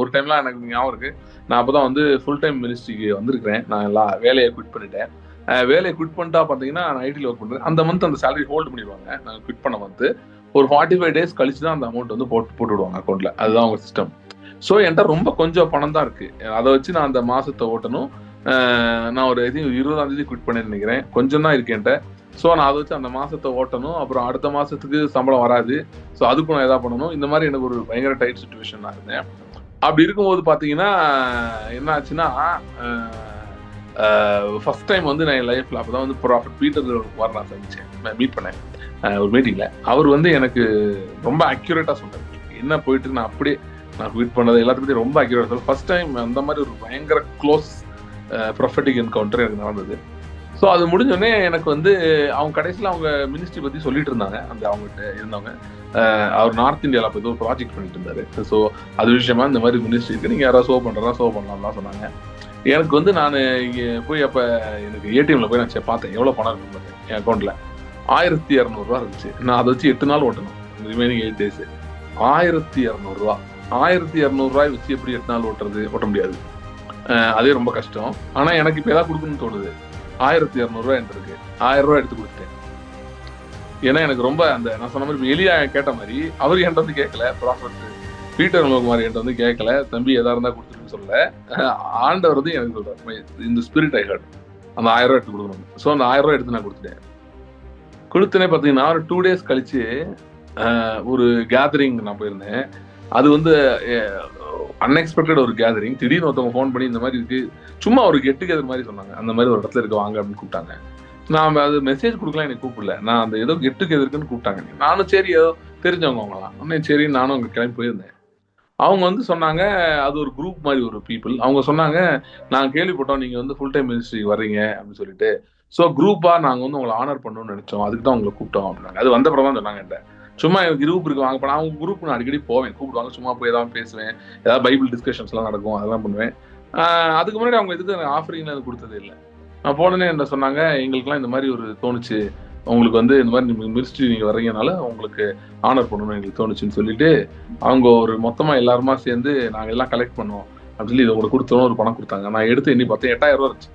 ஒரு டைம்லாம் எனக்கு ஞாபகம் இருக்கு. நான் அப்பதான் வந்து ஃபுல் டைம் மினிஸ்ட்ரிக்கு வந்திருக்கிறேன். நான் வேலையை குவிட் பண்ணிட்டேன். வேலையை குவிட் பண்ணிட்டா பார்த்தீங்கன்னா, நான் ஐடில ஒர்க் பண்றேன். அந்த மந்த் அந்த சேலரி ஹோல்ட் பண்ணிருவாங்க. நான் குவிட் பண்ண மந்த். ஒரு 45 டேஸ் கழிச்சு தான் அந்த அமௌண்ட் வந்து போட்டு விடுவாங்க அக்கவுண்ட்ல. அதுதான் அவங்க சிஸ்டம். ஸோ என்கிட்ட ரொம்ப கொஞ்சம் பணம் தான் இருக்கு. அதை வச்சு நான் அந்த மாசத்தை ஓட்டணும். நான் ஒரு 20ஆம் தேதி குவிட் பண்ணேன்னு நினைக்கிறேன். கொஞ்சம் தான் இருக்கு என்கிட்ட. ஸோ நான் அதை வச்சு அந்த மாசத்தை ஓட்டணும். அப்புறம் அடுத்த மாசத்துக்கு சம்பளம் வராது. ஸோ அதுக்கும் நான் எதாவது பண்ணணும். இந்த மாதிரி எனக்கு ஒரு பயங்கர டைட் சிச்சுவேஷன் நான் இருந்தேன். அப்படி இருக்கும்போது பார்த்தீங்கன்னா என்ன ஆச்சுன்னா, ஃபர்ஸ்ட் டைம் வந்து நான் என் லைஃப்ல அப்பதான் வந்து ப்ராஃபட் பீட்டர் நான் சந்திச்சேன், மீட் பண்ணேன் ஒரு மீட்டிங்ல. அவர் வந்து எனக்கு ரொம்ப அக்யூரேட்டா சொன்னார். என்ன போயிட்டு நான் அப்படியே நான் குவிட் பண்ணது எல்லாத்தையும் பத்தி ரொம்ப அக்யூரேட்டா சொல்ல. ஃபர்ஸ்ட் டைம் அந்த மாதிரி ஒரு பயங்கர க்ளோஸ் ப்ரொஃபட்டிக் என்கவுண்டர் எனக்கு நடந்தது. ஸோ அது முடிஞ்சோடனே எனக்கு வந்து அவங்க கடைசியில் அவங்க மினிஸ்ட்ரி பற்றி சொல்லிட்டு இருந்தாங்க. அந்த அவங்ககிட்ட இருந்தவங்க அவர் நார்த் இந்தியாவில் போய் ஒரு ப்ராஜெக்ட் பண்ணிட்டு இருந்தாரு. ஸோ அது விஷயமா இந்த மாதிரி மினிஸ்ட்ரி இருக்கு, நீங்கள் யாராவது சோ பண்ணலாம்லாம் சொன்னாங்க. எனக்கு வந்து நான் இங்கே போய் அப்போ எனக்கு ஏடிஎம்ல போய் நான் பார்த்தேன் எவ்வளோ பணம் இருக்குன்னு பார்த்தேன். என் அக்கௌண்ட்டில் 1200 இருந்துச்சு. நான் அதை வச்சு 8 நாள் ஓட்டணும், ரிமைனிங் 8 days. 1200 1200 வச்சு எப்படி 8 நாள் ஓட்ட முடியாது. அதே ரொம்ப கஷ்டம். ஆனால் எனக்கு இப்போ ஏதாவது கொடுக்கணும்னு தோணுது. 1200 என்கிட்ட இருக்கு. 1000 எடுத்து கொடுத்துட்டேன். ஏன்னா எனக்கு ரொம்ப அந்த நான் சொன்ன மாதிரி எலியா கேட்ட மாதிரி அவர் என்கிட்ட வந்து கேட்கல. ப்ராஃபட் பீட்டர் மாதிரி என்கிட்ட வந்து கேட்கல, தம்பி எதா இருந்தா கொடுத்துருன்னு சொல்ல. ஆண்டவர் வந்து எனக்கு சொல்றாரு, இந்த ஸ்பிரிட் ஐ ஹர்ட், அந்த 1000 எடுத்து கொடுக்கணும். ஸோ அந்த 1000 எடுத்து நான் கொடுத்துட்டேன். கொடுத்தனே பார்த்தீங்கன்னா ஒரு 2 days கழிச்சு ஒரு கேதரிங் நான் போயிருந்தேன். அது வந்து அன்எக்ஸ்பெக்டட் ஒரு கேதரிங். திடீர்னு ஒருத்தவங்க ஃபோன் பண்ணி இந்த மாதிரி இருக்கு, சும்மா ஒரு கெட் டுகெதர் மாதிரி சொன்னாங்க. அந்த மாதிரி ஒரு இடத்துல இருக்க வாங்க அப்படின்னு கூப்பிட்டாங்க. நான் அது மெசேஜ் கொடுக்கலாம், எனக்கு கூப்பிடல. நான் அந்த ஏதோ கெட் டுகெதருக்குன்னு கூப்பிட்டாங்க. நானும் சரி ஏதோ தெரிஞ்சவங்க அவங்களாம். உடனே சரி நானும் அங்கே கிளம்பி போயிருந்தேன். அவங்க வந்து சொன்னாங்க, அது ஒரு குரூப் மாதிரி ஒரு பீப்புள். அவங்க சொன்னாங்க, நாங்கள் கேள்விப்பட்டோம் நீங்கள் வந்து ஃபுல் டைம் மினிஸ்ட்ரி வர்றீங்க அப்படின்னு சொல்லிட்டு. ஸோ குரூப்பாக நாங்கள் வந்து உங்களை ஆனர் பண்ணணும்னு நினைச்சோம், அதுக்கு தான் உங்களை கூப்பிட்டோம் அப்படின்னாங்க. அது வந்தப்பறம் தான் சொன்னாங்க என்கிட்ட. சும்மா எனக்கு குரூப் இருக்கு வாங்க போனால் அவங்க குரூப் நான் அடிக்கடி போவேன், கூப்பிடுவாங்க, சும்மா போய் ஏதாவது பேசுவேன், ஏதாவது பைபிள் டிஸ்கஷன்ஸ்லாம் நடக்கும், அதெல்லாம் பண்ணுவேன். அதுக்கு முன்னாடி அவங்க எதுக்கு ஆஃபரிங்லாம் எனக்கு கொடுத்தது இல்லை. நான் போனோடனே என்ன சொன்னாங்க, எங்களுக்குலாம் இந்த மாதிரி ஒரு தோணுச்சு, உங்களுக்கு வந்து இந்த மாதிரி மினிஸ்ட்ரி நீங்கள் வர்றீங்கனால உங்களுக்கு ஆனர் பண்ணணும்னு எங்களுக்கு தோணுச்சுன்னு சொல்லிட்டு அவங்க ஒரு மொத்தமாக எல்லாருமா சேர்ந்து நாங்கள் எல்லாம் கலெக்ட் பண்ணோம் அப்படின்னு சொல்லி இதை உங்களுக்கு கொடுத்தோன்னு ஒரு பணம் கொடுத்தாங்க. நான் எடுத்து எண்ணி பார்த்தேன் 8000 இருந்துச்சு.